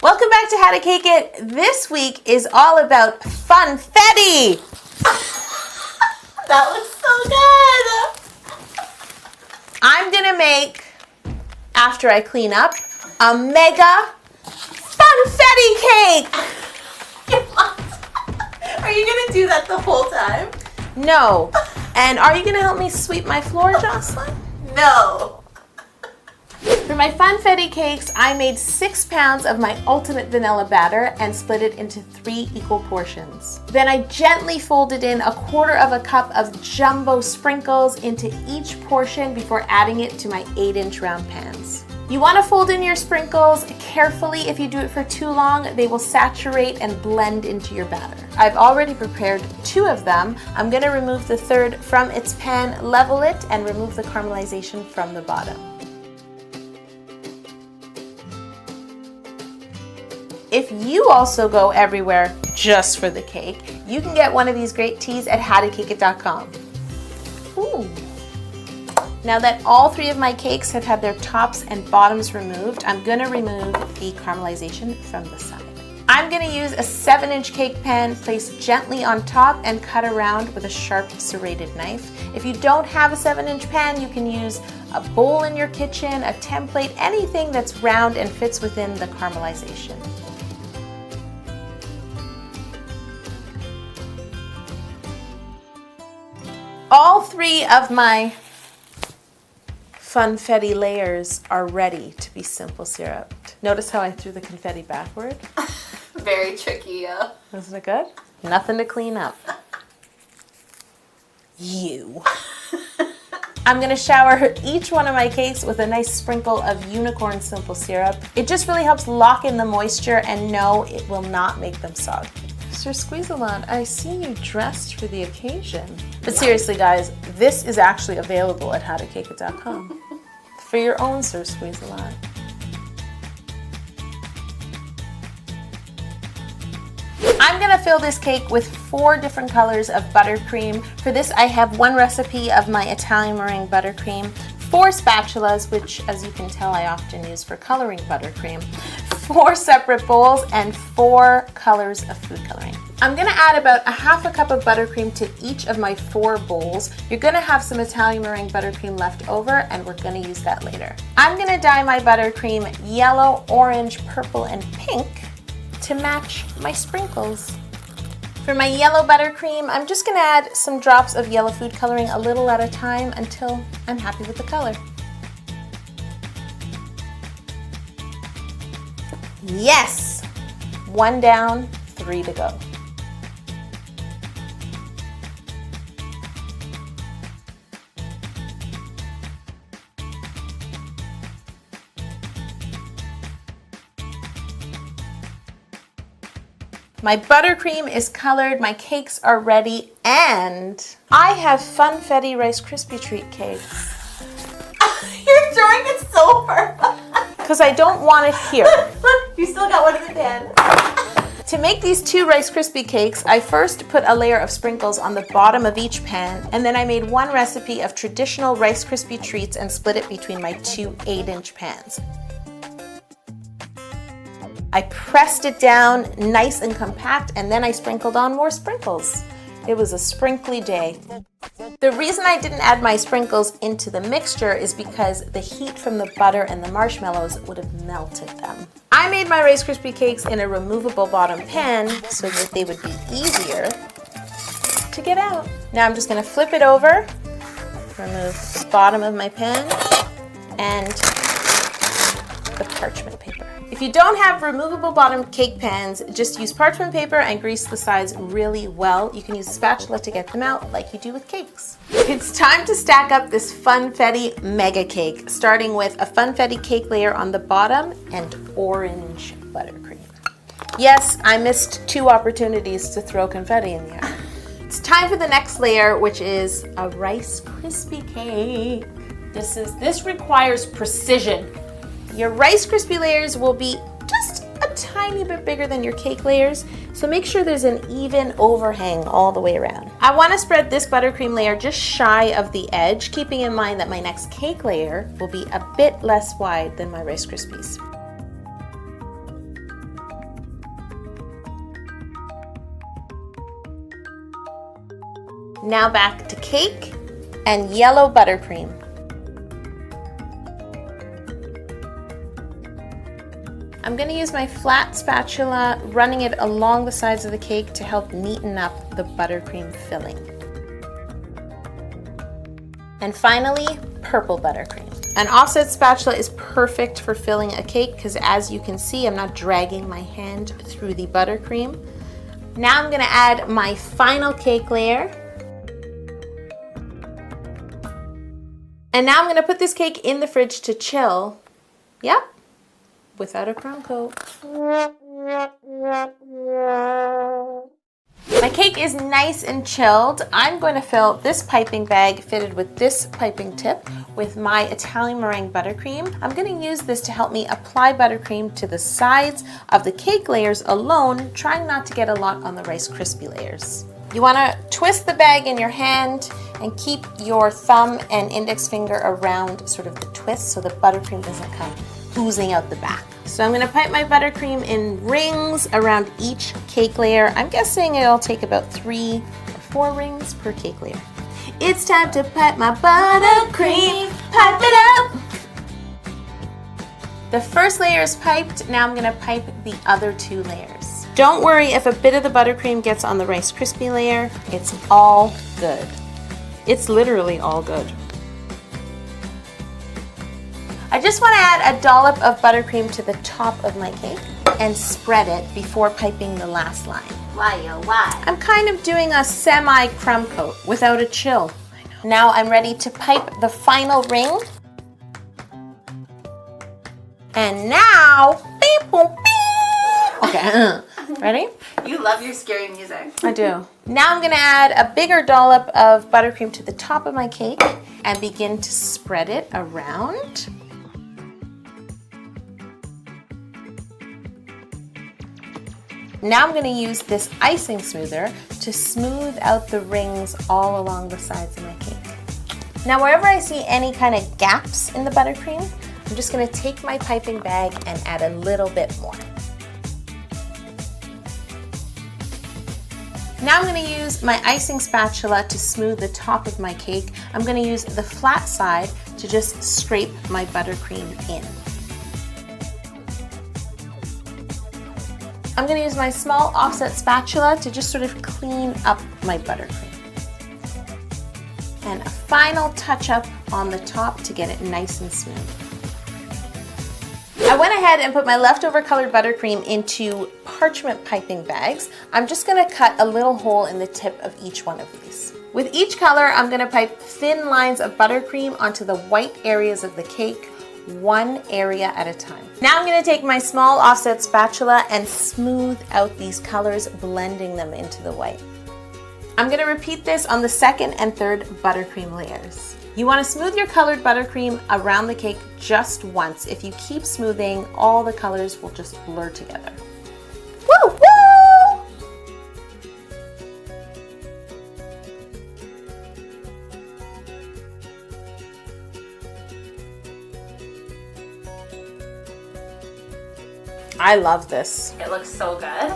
Welcome back to How to Cake It. This week is all about funfetti. That looks so good. I'm gonna make, after I clean up, a mega funfetti cake. Are you gonna do that the whole time? No. And are you gonna help me sweep my floor, Jocelyn? No. For my funfetti cakes, I made 6 pounds of my ultimate vanilla batter and split it into 3 equal portions. Then I gently folded in 1/4 cup of jumbo sprinkles into each portion before adding it to my 8-inch round pans. You want to fold in your sprinkles carefully. If you do it for too long, they will saturate and blend into your batter. I've already prepared 2 of them. I'm going to remove the 3rd from its pan, level it, and remove the caramelization from the bottom. If you also go everywhere just for the cake, you can get one of these great teas at howtocakeit.com. Ooh. Now that all 3 of my cakes have had their tops and bottoms removed, I'm going to remove the caramelization from the side. I'm going to use a 7-inch cake pan, placed gently on top and cut around with a sharp serrated knife. If you don't have a 7-inch pan, you can use a bowl in your kitchen, a template, anything that's round and fits within the caramelization. All 3 of my funfetti layers are ready to be simple syruped. Notice how I threw the confetti backward? Very tricky, yeah. Isn't it good? Nothing to clean up. You. I'm gonna shower each one of my cakes with a nice sprinkle of unicorn simple syrup. It just really helps lock in the moisture, and no, it will not make them soggy. Sir Squeeze-A-Lot, I see you dressed for the occasion. But seriously, guys, this is actually available at howtocakeit.com for your own Sir Squeeze-A-Lot. I'm gonna fill this cake with 4 different colors of buttercream. For this, I have 1 recipe of my Italian meringue buttercream, 4 spatulas, which, as you can tell, I often use for coloring buttercream, 4 separate bowls, and 4 colors of food coloring. I'm gonna add about 1/2 cup of buttercream to each of my 4 bowls. You're gonna have some Italian meringue buttercream left over, and we're gonna use that later. I'm gonna dye my buttercream yellow, orange, purple, and pink to match my sprinkles. For my yellow buttercream, I'm just gonna add some drops of yellow food coloring a little at a time until I'm happy with the color. Yes! 1 down, 3 to go. My buttercream is colored, my cakes are ready, and I have funfetti Rice Krispie treat cakes. You're throwing it so far. Because I don't want it here. You still got one in the pan. To make these 2 Rice Krispie cakes, I first put a layer of sprinkles on the bottom of each pan, and then I made 1 recipe of traditional Rice Krispie treats and split it between my 2 8-inch pans. I pressed it down nice and compact, and then I sprinkled on more sprinkles. It was a sprinkly day. The reason I didn't add my sprinkles into the mixture is because the heat from the butter and the marshmallows would have melted them. I made my Rice Krispie cakes in a removable bottom pan so that they would be easier to get out. Now I'm just going to flip it over, remove the bottom of my pan, and the parchment paper. If you don't have removable bottom cake pans, just use parchment paper and grease the sides really well. You can use a spatula to get them out like you do with cakes. It's time to stack up this funfetti mega cake, starting with a funfetti cake layer on the bottom and orange buttercream. Yes, I missed 2 opportunities to throw confetti in the air. It's time for the next layer, which is a Rice Krispie cake. This requires precision. Your Rice Krispie layers will be just a tiny bit bigger than your cake layers, so make sure there's an even overhang all the way around. I want to spread this buttercream layer just shy of the edge, keeping in mind that my next cake layer will be a bit less wide than my Rice Krispies. Now back to cake and yellow buttercream. I'm going to use my flat spatula, running it along the sides of the cake to help neaten up the buttercream filling. And finally, purple buttercream. An offset spatula is perfect for filling a cake because, as you can see, I'm not dragging my hand through the buttercream. Now I'm going to add my final cake layer. And now I'm going to put this cake in the fridge to chill. Yep. Without a crumb coat. My cake is nice and chilled. I'm going to fill this piping bag fitted with this piping tip with my Italian meringue buttercream. I'm going to use this to help me apply buttercream to the sides of the cake layers alone, trying not to get a lot on the Rice Krispie layers. You want to twist the bag in your hand and keep your thumb and index finger around sort of the twist so the buttercream doesn't come oozing out the back. So I'm going to pipe my buttercream in rings around each cake layer. I'm guessing it'll take about 3 or 4 rings per cake layer. It's time to pipe my buttercream, pipe it up! The first layer is piped, now I'm going to pipe the other 2 layers. Don't worry if a bit of the buttercream gets on the Rice Krispie layer, it's all good. It's literally all good. I just want to add a dollop of buttercream to the top of my cake and spread it before piping the last line. Why, oh, why? I'm kind of doing a semi-crumb coat without a chill. Now I'm ready to pipe the final ring. And now, beep, boop, beep. Okay, ready? You love your scary music. I do. Now I'm going to add a bigger dollop of buttercream to the top of my cake and begin to spread it around. Now I'm going to use this icing smoother to smooth out the rings all along the sides of my cake. Now wherever I see any kind of gaps in the buttercream, I'm just going to take my piping bag and add a little bit more. Now I'm going to use my icing spatula to smooth the top of my cake. I'm going to use the flat side to just scrape my buttercream in. I'm going to use my small offset spatula to just sort of clean up my buttercream. And a final touch up on the top to get it nice and smooth. I went ahead and put my leftover colored buttercream into parchment piping bags. I'm just going to cut a little hole in the tip of each one of these. With each color, I'm going to pipe thin lines of buttercream onto the white areas of the cake, one area at a time. Now I'm going to take my small offset spatula and smooth out these colors, blending them into the white. I'm going to repeat this on the second and third buttercream layers. You want to smooth your colored buttercream around the cake just once. If you keep smoothing, all the colors will just blur together. Woo! Woo! I love this. It looks so good.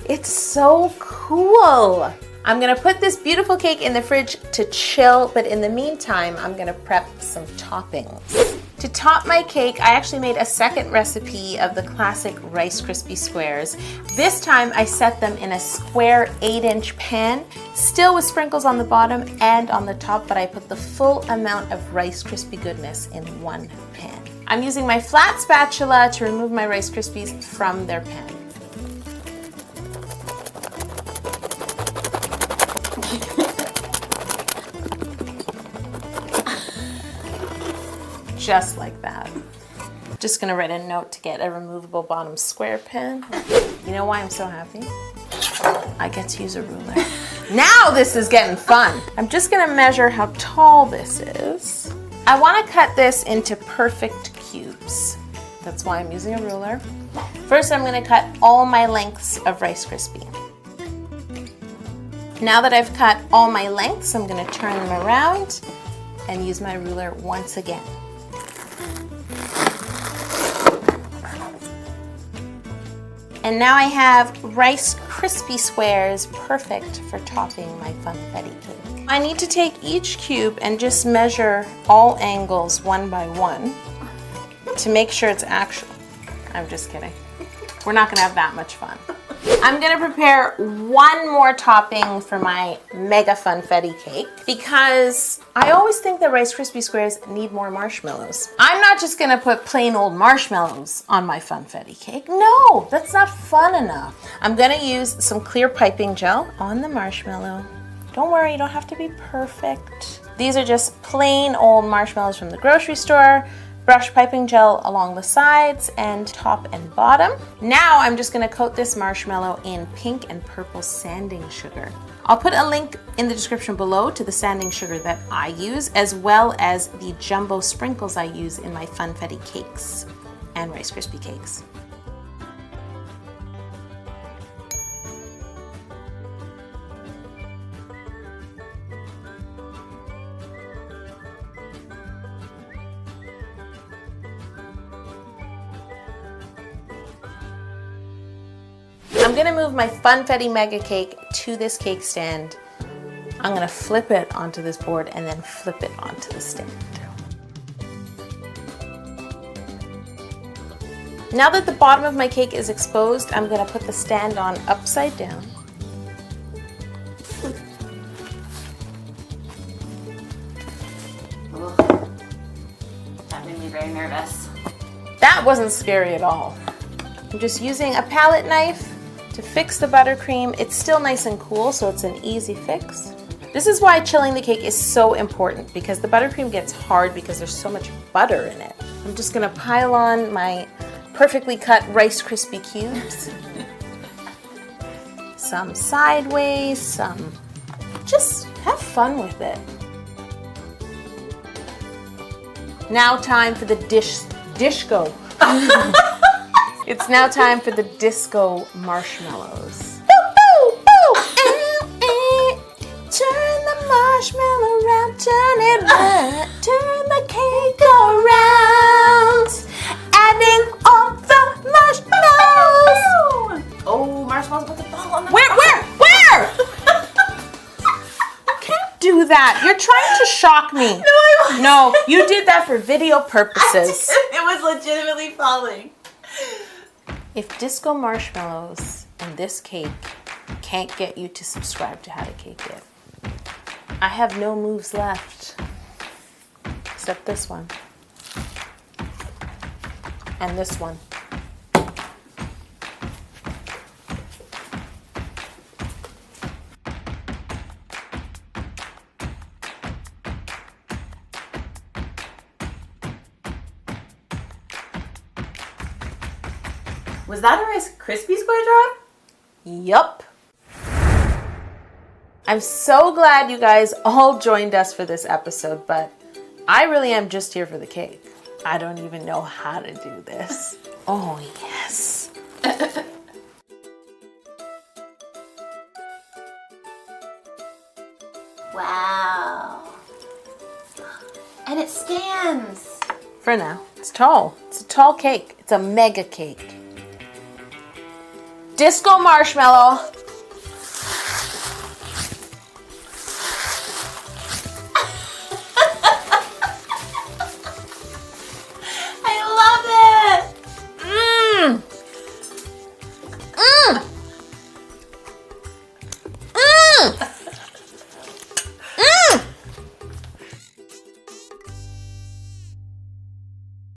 It's so cool. I'm gonna put this beautiful cake in the fridge to chill, but in the meantime, I'm gonna prep some toppings. To top my cake, I actually made a second recipe of the classic Rice Krispie squares. This time I set them in a square 8-inch pan, still with sprinkles on the bottom and on the top, but I put the full amount of Rice Krispie goodness in one pan. I'm using my flat spatula to remove my Rice Krispies from their pan. Just like that. Just gonna write a note to get a removable bottom square pan. You know why I'm so happy? I get to use a ruler. Now this is getting fun. I'm just gonna measure how tall this is. I wanna cut this into perfect cubes. That's why I'm using a ruler. First, I'm gonna cut all my lengths of Rice Krispie. Now that I've cut all my lengths, I'm gonna turn them around and use my ruler once again. And now I have Rice Krispie squares, perfect for topping my funfetti cake. I need to take each cube and just measure all angles one by one to make sure it's actual. I'm just kidding. We're not gonna have that much fun. I'm gonna prepare one more topping for my mega funfetti cake because I always think that Rice Krispie squares need more marshmallows. I'm not just gonna put plain old marshmallows on my funfetti cake. No, that's not fun enough. I'm gonna use some clear piping gel on the marshmallow. Don't worry, you don't have to be perfect. These are just plain old marshmallows from the grocery store. Brush piping gel along the sides and top and bottom. Now I'm just gonna coat this marshmallow in pink and purple sanding sugar. I'll put a link in the description below to the sanding sugar that I use, as well as the jumbo sprinkles I use in my funfetti cakes and Rice Krispie cakes. I'm gonna move my funfetti mega cake to this cake stand. I'm gonna flip it onto this board and then flip it onto the stand. Now that the bottom of my cake is exposed, I'm gonna put the stand on upside down. Ugh. That made me very nervous. That wasn't scary at all. I'm just using a palette knife to fix the buttercream. It's still nice and cool, so it's an easy fix. This is why chilling the cake is so important, because the buttercream gets hard because there's so much butter in it. I'm just gonna pile on my perfectly cut Rice Krispie cubes. Some sideways, some... Just have fun with it. Now time for the disco. It's now time for the disco marshmallows. Boo, boo, boo. Turn the marshmallow around, turn it around, turn the cake around, adding all the marshmallows. Oh, marshmallows with the ball on the Where? You can't do that. You're trying to shock me. No, I wasn't. No, you did that for video purposes. It was legitimately falling. If disco marshmallows and this cake can't get you to subscribe to How to Cake It, I have no moves left. Except this one. And this one. Was that a Rice Krispie square drop? Yup. I'm so glad you guys all joined us for this episode, but I really am just here for the cake. I don't even know how to do this. Oh, yes. Wow. And it stands. For now. It's tall. It's a tall cake. It's a mega cake. Disco marshmallow.